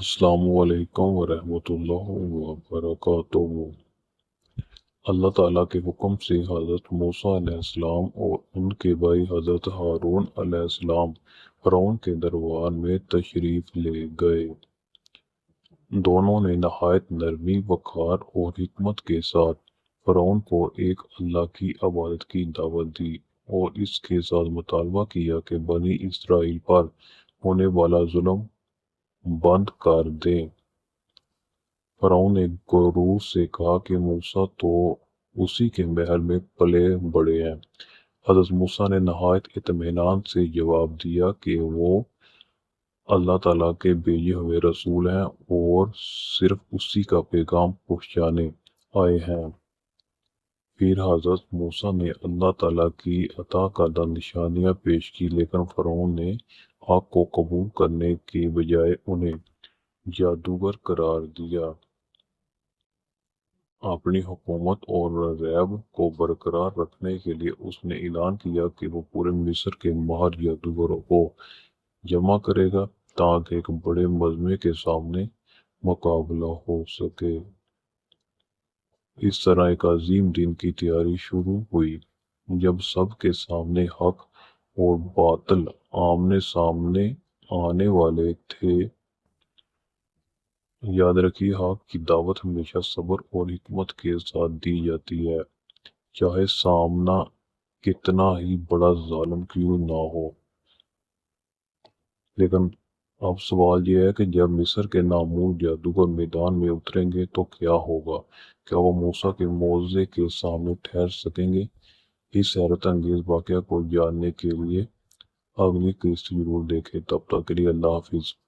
السلام علیکم ورحمۃ اللہ وبرکاتہ۔ اللہ تعالیٰ کے حکم سے حضرت موسیٰ علیہ السلام اور ان کے بھائی حضرت ہارون علیہ السلام فرعون کے دربار میں تشریف لے گئے۔ دونوں نے نہایت نرمی، وقار اور حکمت کے ساتھ فرعون کو ایک اللہ کی عبادت کی دعوت دی اور اس کے ساتھ مطالبہ کیا کہ بنی اسرائیل پر ہونے والا ظلم بند کر دیں۔ فرعون نے غرور سے کہا کہ موسیٰ تو اسی کے محل میں پلے بڑھے ہیں۔ حضرت موسیٰ نے نہایت اطمینان سے جواب دیا کہ وہ اللہ تعالیٰ کے بھیجے ہوئے رسول ہیں اور صرف اسی کا پیغام پہنچانے آئے ہیں۔ پھر حضرت موسیٰ نے اللہ تعالیٰ کی عطا کردہ نشانیاں پیش کی، لیکن فرعون نے حق کو قبول کرنے کے بجائے انہیں جادوگر قرار دیا۔ اپنی حکومت اور ریب کو برقرار رکھنے کے لیے اس نے اعلان کیا کہ وہ پورے مصر کے ماہر جادوگروں کو جمع کرے گا تاکہ ایک بڑے مجمع کے سامنے مقابلہ ہو سکے۔ اس طرح ایک عظیم دن کی تیاری شروع ہوئی۔ جب سب کے سامنے حق اور باطل آمنے سامنے آنے والے تھے۔ یاد رکھیے، حق کی دعوت ہمیشہ صبر اور حکمت کے ساتھ دی جاتی ہے، چاہے سامنا کتنا ہی بڑا ظالم کیوں نہ ہو۔ لیکن اب سوال یہ ہے کہ جب مصر کے نامور جادوگر میدان میں اتریں گے تو کیا ہوگا؟ کیا وہ موسیٰ کے معجزے کے سامنے ٹھہر سکیں گے؟ اس حیرت انگیز واقعہ کو جاننے کے لیے اگلی قسط ضرور دیکھیں۔ تب تک کے لیے اللہ حافظ۔